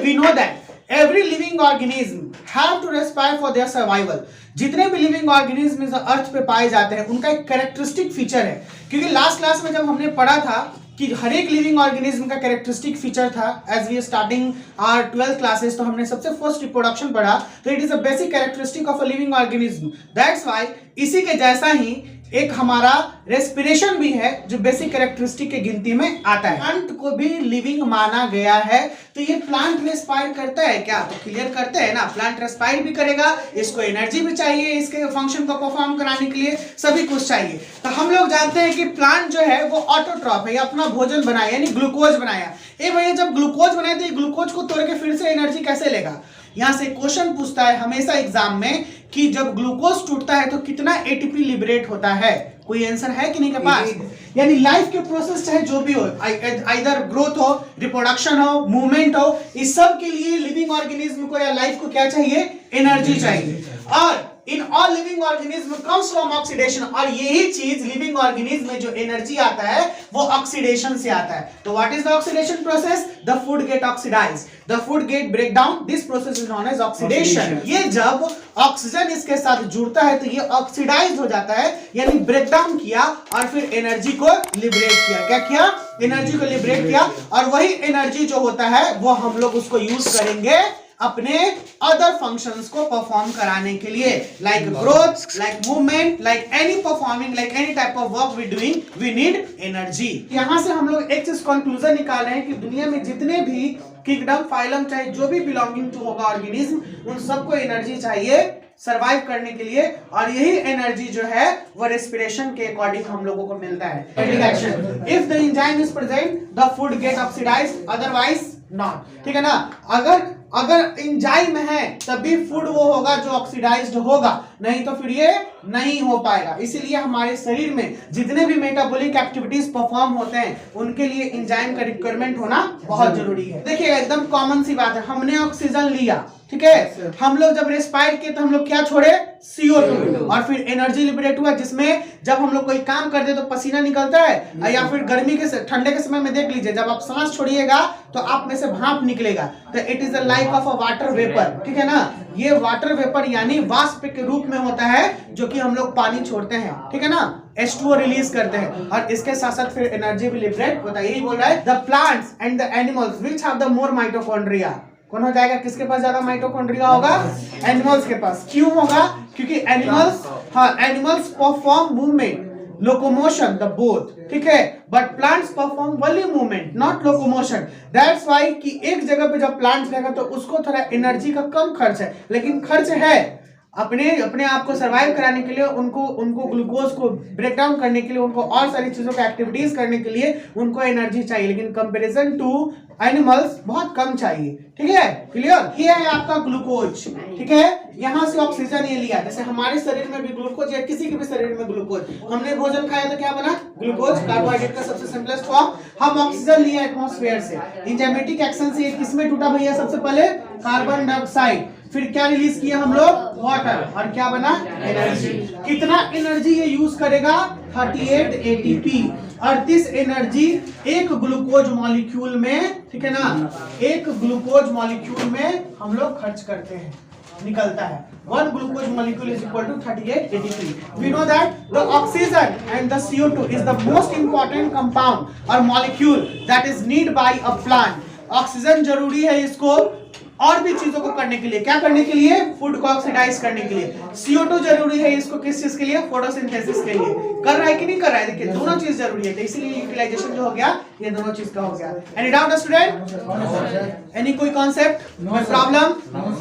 We know that every living organism have to respire for their survival. जितने भी living organism इस अर्थ पे पाए जाते हैं उनका एक कैरेक्टरिस्टिक फीचर है, क्योंकि लास्ट क्लास में जब हमने पढ़ा था कि हर एक लिविंग ऑर्गेनिज्म का कैरेक्टरिस्टिक फीचर था, as we starting our 12th classes, तो हमने सबसे फर्स्ट रिप्रोडक्शन पढ़ा, तो it is a basic characteristic of a living organism. That's why इसी के जैसा ही एक हमारा रेस्पिरेशन भी है जो बेसिक कैरेक्टरिस्टिक के गिनती में आता है। प्लांट को भी लिविंग माना गया है, तो ये प्लांट रेस्पायर करता है क्या, तो क्लियर करते हैं ना, प्लांट रेस्पायर भी करेगा, इसको एनर्जी भी चाहिए, इसके फंक्शन को परफॉर्म कराने के लिए सभी कुछ चाहिए। तो हम लोग जानते हैं कि प्लांट जो है वो ऑटोट्रॉफ है, अपना भोजन बनाया यानी ग्लूकोज बनाया। ए भैया जब ग्लूकोज बनाए तो ये ग्लूकोज को तोड़ के फिर से एनर्जी कैसे लेगा? यहां से क्वेश्चन पूछता है हमेशा एग्जाम में कि जब ग्लूकोज टूटता है तो कितना एटीपी लिबरेट होता है? कोई आंसर है कि नहीं के पास? यानी लाइफ के प्रोसेस चाहे जो भी हो, आइदर ग्रोथ हो, रिप्रोडक्शन हो, मूवमेंट हो, इस सब के लिए लिविंग ऑर्गेनिज्म को या लाइफ को क्या चाहिए? एनर्जी चाहिए। और in all living organism comes from oxidation, और यही चीज लिविंग ऑर्गेनिज्म में जो एनर्जी आता है वो ऑक्सीडेशन से आता है। तो what is the oxidation process? The food get oxidised, the food get break down, this process is known as oxidation. ये जब ऑक्सीजन इसके साथ जुड़ता है तो ये ऑक्सीडाइज हो जाता है, यानी ब्रेक डाउन किया और फिर एनर्जी को लिबरेट किया। क्या किया? एनर्जी को लिबरेट किया, और वही एनर्जी जो होता है वो हम लोग उसको यूज करेंगे अपने अदर फंक्शंस को परफॉर्म कराने के लिए, like growth, like movement, like any performing, like any type of work we doing, we need energy. यहां से हम लोग एक चीज कंक्लूजन निकाल रहे हैं कि दुनिया में जितने भी किंगडम, फाइलम, चाहे जो भी बिलोंगिंग टू होगा ऑर्गेनिज्म, उन सबको एनर्जी चाहिए सरवाइव करने के लिए, और यही एनर्जी जो है वो रेस्पिरेशन के अकॉर्डिंग हम लोगों को मिलता है। Action, if the enzyme is present the food get oxidised, otherwise not. ठीक है ना? अगर एंजाइम है तभी फूड वो होगा जो ऑक्सीडाइज्ड होगा, नहीं तो फिर ये नहीं हो पाएगा। इसीलिए हमारे शरीर में जितने भी मेटाबॉलिक एक्टिविटीज परफॉर्म होते हैं उनके लिए एंजाइम का रिक्वायरमेंट होना बहुत जरूरी है। देखिए एकदम कॉमन सी बात है, हमने ऑक्सीजन लिया, ठीक है, हम लोग जब रेस्पायर किए तो हम लोग क्या छोड़े? CO2, और फिर एनर्जी लिबरेट हुआ, जिसमें जब हम लोग कोई काम करते तो पसीना निकलता है, या फिर गर्मी के ठंडे के समय में देख लीजिए जब आप सांस छोड़िएगा तो आप में से भाप निकलेगा, तो it is a like of a water vapour. ठीक है ना? ये वाटर वेपर यानी वाष्प के रूप में होता है जो कि हम लोग पानी छोड़ते हैं, ठीक है ना, H2O रिलीज करते हैं, और इसके साथ साथ फिर एनर्जी भी लिबरेट होता है। यही बोल रहा है the plants and the animals which have the more mitochondria. कौन हो जाएगा? किसके पास ज्यादा माइटोकॉन्ड्रिया होगा? एनिमल्स के पास। क्यों होगा? क्योंकि animals perform movement, locomotion, the both, ठीक है, but plants perform only movement, not locomotion. That's why कि एक जगह पे जब प्लांट्स रहेगा तो उसको थोड़ा एनर्जी का कम खर्च है, लेकिन खर्च है अपने आप को सरवाइव कराने के लिए, उनको ग्लूकोज को ब्रेक डाउन करने के लिए, उनको और सारी चीजों को एक्टिविटीज करने के लिए उनको एनर्जी चाहिए, लेकिन कंपैरिजन टू एनिमल्स बहुत कम चाहिए। ठीक है? क्लियर? ये है आपका ग्लूकोज, ठीक है, यहां से ऑक्सीजन ये लिया, जैसे हमारे शरीर में भी ग्लूकोज या किसी के भी शरीर में ग्लूकोज, हमने भोजन खाया तो क्या बना? ग्लूकोज, कार्बोहाइड्रेट का सबसे सिंपलेस्ट फॉर्म। हम ऑक्सीजन लिया एटमॉस्फेयर से, एंजाइमेटिक एक्शन से किसमें टूटा भैया? सबसे पहले कार्बन डाइऑक्साइड, फिर क्या रिलीज किया हम लोग? वाटर, और क्या बना? एनर्जी। कितना एनर्जी ये यूज करेगा? 38 ATP, और दिस एनर्जी एक ग्लूकोज मॉलिक्यूल में, ठीक है ना, एक ग्लूकोज मॉलिक्यूल में हम लोग खर्च करते हैं, निकलता है। 1 glucose molecule is equal to 38 ATP. We know that the oxygen and the CO2 is the most important compound or molecule that is needed by a plant. Oxygen जरूरी है इसको और भी चीजों को करने के लिए, क्या करने के लिए? फूड को ऑक्सीडाइज करने के लिए। CO2 जरूरी है इसको किस चीज के लिए? फोटोसिंथेसिस के लिए। कर रहा है कि नहीं कर रहा है? देखिए दोनों चीज जरूरी है, तो इसीलिए यूटिलाइजेशन जो हो गया ये दोनों चीज का हो गया। Any doubt student? एनी कोई कॉन्सेप्ट, कोई प्रॉब्लम?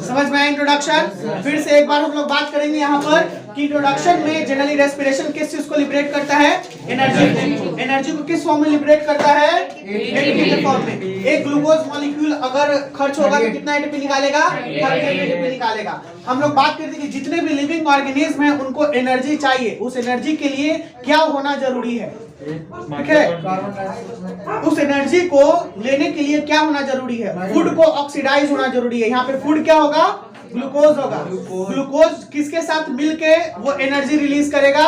समझ में आया इंट्रोडक्शन? फिर से एक बार हम लोग बात करेंगे यहाँ पर कि इंट्रोडक्शन में जनरली रेस्पिरेशन किस चीज को लिबरेट करता है? एनर्जी। एनर्जी को किस फॉर्म में लिबरेट करता है? एटीपी के फॉर्म में। एक ग्लूकोज मॉलिक्यूल अगर खर्च होगा तो कितना एटीपी निकालेगा? 38 एटीपी निकालेगा। हम लोग बात करते हैं कि जितने भी लिविंग ऑर्गेनिज्म हैं उनको एनर्जी चाहिए, उस एनर्जी के लिए क्या होना जरूरी है? ठीक है, उस एनर्जी को लेने के लिए क्या होना जरूरी है? फूड को ऑक्सीडाइज होना जरूरी है। यहाँ पे फूड क्या होगा? ग्लूकोज होगा। ग्लूकोज किसके साथ मिलके वो एनर्जी रिलीज करेगा?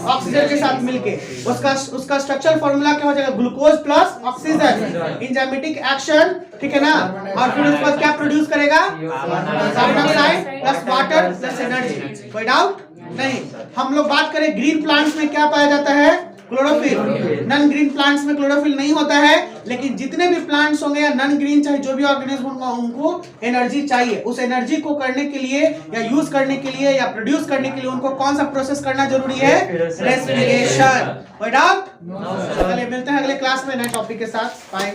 ऑक्सीजन के साथ मिलके। उसका स्ट्रक्चर फॉर्मूला क्या हो जाएगा? Glucose plus oxygen, enzymatic action, ठीक है ना। और फिर उसके बाद क्या प्रोड्यूस करेगा? Carbon dioxide plus water plus energy. कोई डाउट नहीं। हम लोग बात करें ग्रीन प्लांट्स में क्या पाया जाता है? क्लोरोफिल। नॉन ग्रीन प्लांट्स में क्लोरोफिल नहीं होता है, लेकिन जितने भी प्लांट्स होंगे या नॉन ग्रीन चाहे जो भी ऑर्गेनिज्म होगा उनको एनर्जी चाहिए। उस एनर्जी को करने के लिए या यूज करने के लिए या प्रोड्यूस करने के लिए उनको कौन सा प्रोसेस करना जरूरी है? रेस्पिरेशन। कोई डाउट? चलिए मिलते हैं अगले क्लास में नए टॉपिक के साथ। बाय।